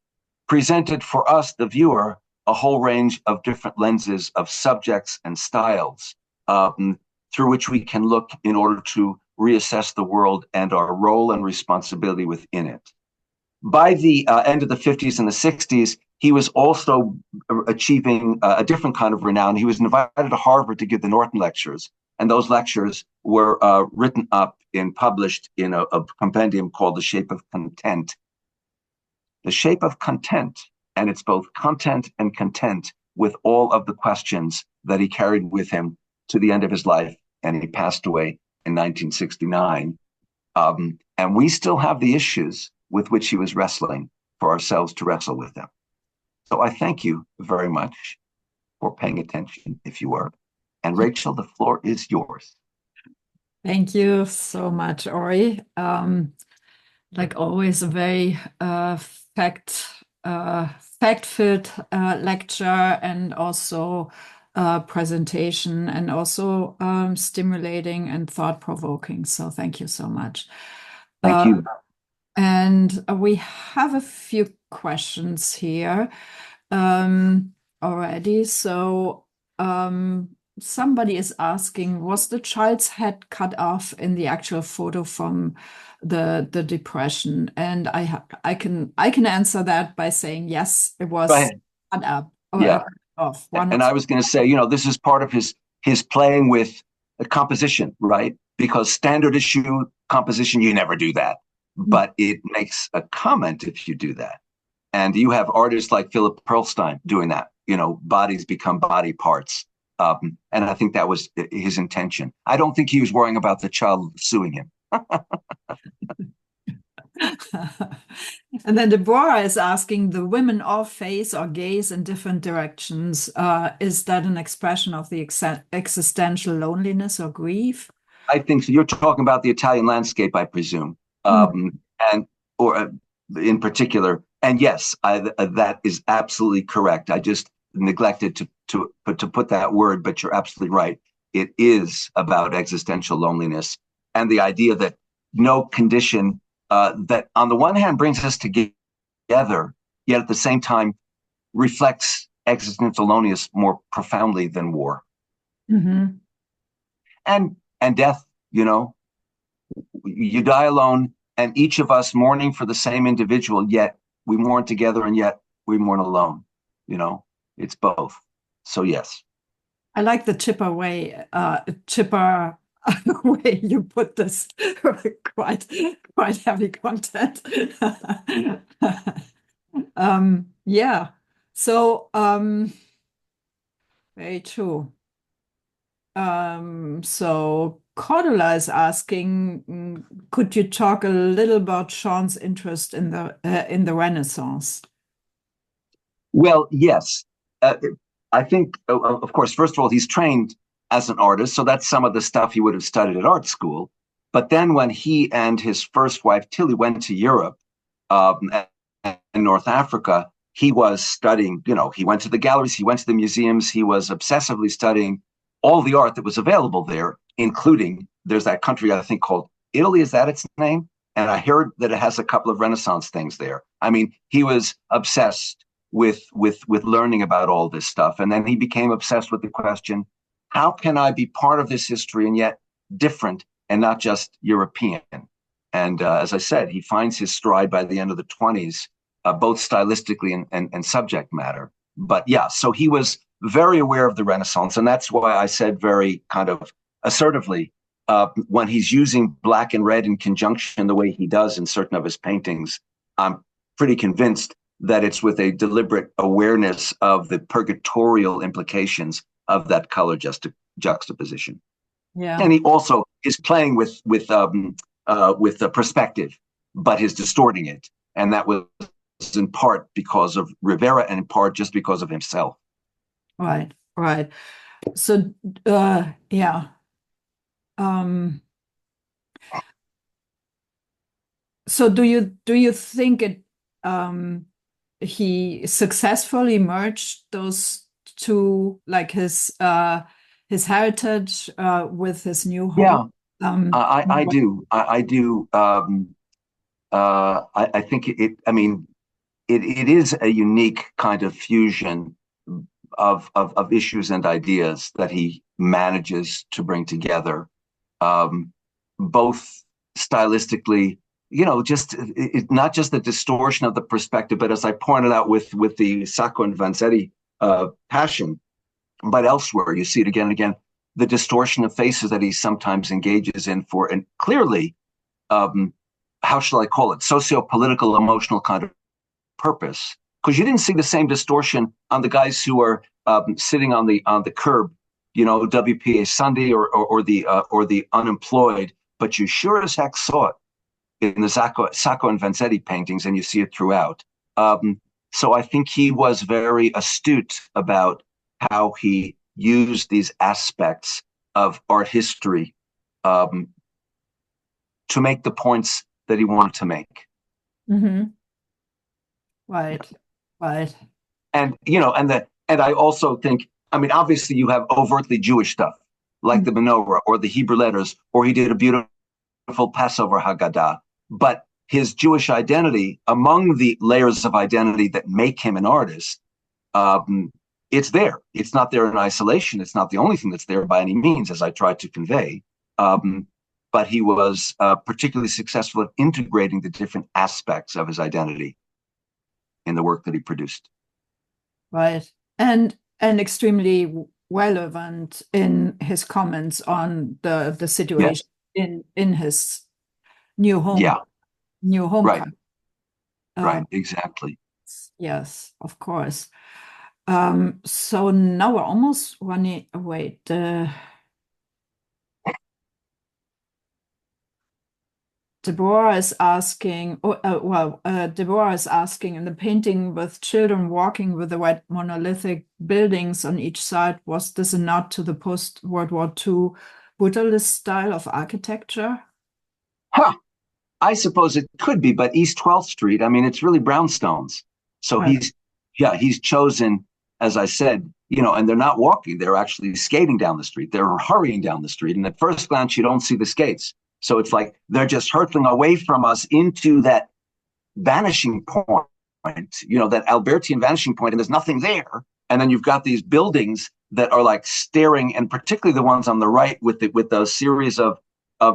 presented for us, the viewer, a whole range of different lenses of subjects and styles through which we can look in order to reassess the world and our role and responsibility within it. By the end of the 50s and the 60s, he was also achieving a different kind of renown. He was invited to Harvard to give the Norton Lectures, and those lectures were written up and published in a compendium called The Shape of Content. The Shape of Content, and it's both content and content with all of the questions that he carried with him to the end of his life, and he passed away in 1969. And we still have the issues with which he was wrestling for ourselves to wrestle with them. So I thank you very much for paying attention, if you were. And Rachel, the floor is yours. Thank you so much, Ori. Like always, a very fact-filled lecture, and also presentation, and also stimulating and thought-provoking. So thank you so much. Thank you. And we have a few questions here already. So somebody is asking, was the child's head cut off in the actual photo from the depression? And I can answer that by saying yes, it was cut up or Yeah. off. And I was going to say, this is part of his playing with a composition, right? Because standard issue composition, you never do that, but it makes a comment if you do that. And you have artists like Philip Perlstein doing that. Bodies become body parts. And I think that was his intention. I don't think he was worrying about the child suing him. And then Deborah is asking, the women all face or gaze in different directions. Is that an expression of the existential loneliness or grief? I think so. You're talking about the Italian landscape, I presume, and or in particular. And yes, that is absolutely correct. I just neglected to put that word, but you're absolutely right. It is about existential loneliness and the idea that no condition that on the one hand brings us together, yet at the same time reflects existential loneliness more profoundly than war. Mm-hmm. And death, you die alone, and each of us mourning for the same individual, yet we mourn together and yet we mourn alone. It's both. So yes. I like the chipper way you put this. quite heavy content. Yeah. So very true. So Cordula is asking, could you talk a little about Shahn's interest in the Renaissance? Well, yes. I think, of course, first of all, he's trained as an artist, so that's some of the stuff he would have studied at art school. But then when he and his first wife, Tilly, went to Europe and North Africa, he was studying, he went to the galleries, he went to the museums, he was obsessively studying all the art that was available there, including, there's that country, I think, called Italy, is that its name? And I heard that it has a couple of Renaissance things there. I mean, he was obsessed with learning about all this stuff. And then he became obsessed with the question, how can I be part of this history and yet different and not just European? And as I said, he finds his stride by the end of the 20s, both stylistically and subject matter. But yeah, so he was very aware of the Renaissance. And that's why I said very kind of assertively, when he's using black and red in conjunction the way he does in certain of his paintings, I'm pretty convinced that it's with a deliberate awareness of the purgatorial implications of that color juxtaposition. Yeah. And he also is playing with the perspective, but is distorting it. And that was in part because of Rivera and in part just because of himself. Right. So, yeah. So do you think he successfully merged those two, like his heritage with his new home? Yeah, I do. I do. I think it. I mean, it is a unique kind of fusion of issues and ideas that he manages to bring together, both stylistically. Just not just the distortion of the perspective, but as I pointed out with the Sacco and Vanzetti passion, but elsewhere you see it again and again, the distortion of faces that he sometimes engages in for, and clearly, how shall I call it, socio-political, emotional kind of purpose. Because you didn't see the same distortion on the guys who are sitting on the curb, WPA Sunday or the unemployed, but you sure as heck saw it in the Sacco and Vanzetti paintings, and you see it throughout. So I think he was very astute about how he used these aspects of art history to make the points that he wanted to make. Mm-hmm. Right. And I also think I mean, obviously you have overtly Jewish stuff, like the menorah or the Hebrew letters, or he did a beautiful Passover Haggadah. But his Jewish identity, among the layers of identity that make him an artist, it's there. It's not there in isolation. It's not the only thing that's there by any means, as I tried to convey. But he was particularly successful at integrating the different aspects of his identity in the work that he produced. Right. And extremely relevant in his comments on the situation Yes. in his new home Yeah. Right. country. Right. Exactly. Yes, of course. So now we're almost running. Wait. Deborah is asking, Deborah is asking, in the painting with children walking with the white monolithic buildings on each side, was this a nod to the post-World War II brutalist style of architecture? Huh. I suppose it could be, but East 12th Street, I mean, it's really brownstones. So Right. he's chosen, as I said, and they're not walking, they're actually skating down the street. They're hurrying down the street. And at first glance, you don't see the skates. So it's like they're just hurtling away from us into that vanishing point, that Albertian vanishing point, and there's nothing there. And then you've got these buildings that are like staring, and particularly the ones on the right with those series of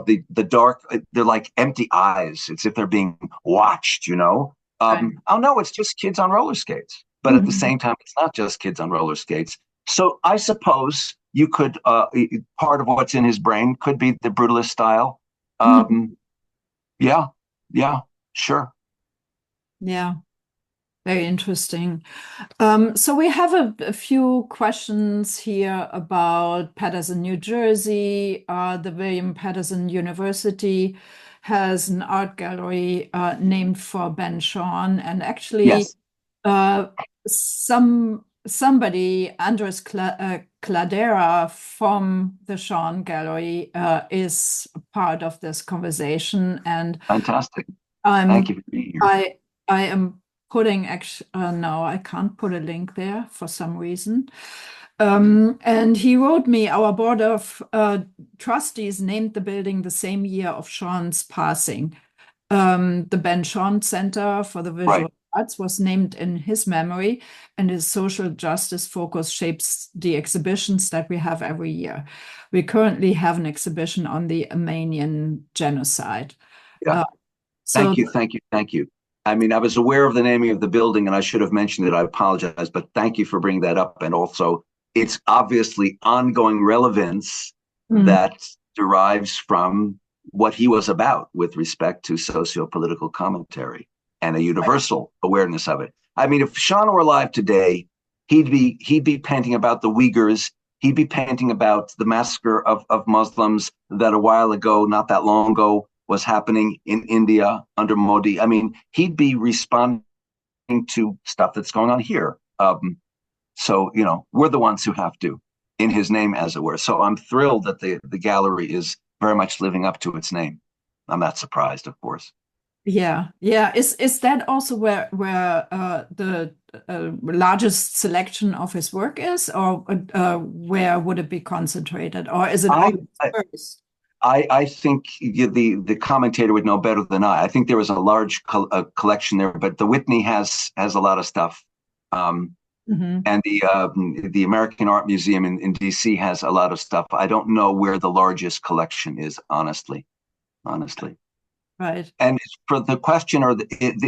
the dark, they're like empty eyes. It's if they're being watched, Right. Oh no, it's just kids on roller skates. But at the same time, it's not just kids on roller skates. So I suppose you could, part of what's in his brain could be the brutalist style. Yeah, yeah, sure. Yeah, very interesting. So we have a few questions here about Paterson, New Jersey. The William Paterson University has an art gallery named for Ben Shahn, and actually, Yes. somebody, Andres Cladera from the Shahn Gallery, is part of this conversation, and Fantastic. Thank I'm you for being here. I am putting no, I can't put a link there for some reason. And he wrote me, our board of trustees named the building the same year of Shahn's passing. The Ben Shahn Center for the Right. Visual Arts was named in his memory, and his social justice focus shapes the exhibitions that we have every year. We currently have an exhibition on the Armenian genocide. Yeah. Uh, so Thank you. Thank you. Thank you. I mean, I was aware of the naming of the building and I should have mentioned it. I apologize, but thank you for bringing that up. And also, it's obviously ongoing relevance mm, that derives from what he was about with respect to socio-political commentary and a universal awareness of it. I mean, if Sean were alive today, he'd be painting about the Uyghurs. He'd be painting about the massacre of Muslims that a while ago, not that long ago, was happening in India under Modi. I mean, he'd be responding to stuff that's going on here. So, we're the ones who have to, in his name, as it were. So I'm thrilled that the gallery is very much living up to its name. I'm not surprised, of course. yeah, yeah. Is that also where the largest selection of his work is, or where would it be concentrated, or is it I, always I first? I think the commentator would know better than I. I think there was a large collection there, but the Whitney has a lot of stuff, Hmm. and the American Art Museum in D.C. has a lot of stuff. I don't know where the largest collection is, honestly. Right. And for the question,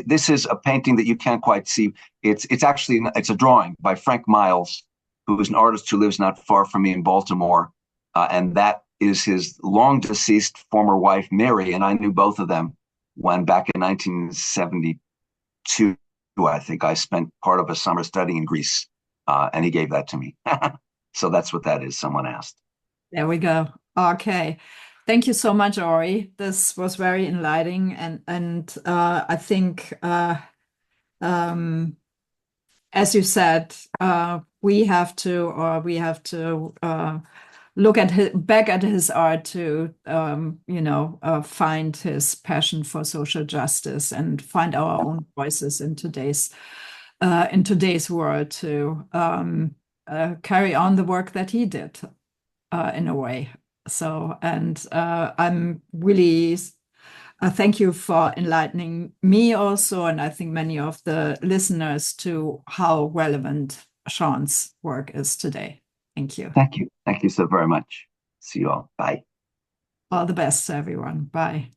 this is a painting that you can't quite see. It's actually a drawing by Frank Miles, who is an artist who lives not far from me in Baltimore, and that is his long deceased former wife Mary, and I knew both of them when back in 1972. I think I spent part of a summer studying in Greece, and he gave that to me. So that's what that is. Someone asked. There we go. Okay. Thank you so much, Ori. This was very enlightening, and I think um, as you said, we have to look at back at his art to, find his passion for social justice and find our own voices in today's world to carry on the work that he did in a way. So, and I'm really thank you for enlightening me also, and I think many of the listeners to how relevant Shahn's work is today. Thank you. Thank you. Thank you so very much. See you all. Bye. All the best to everyone. Bye.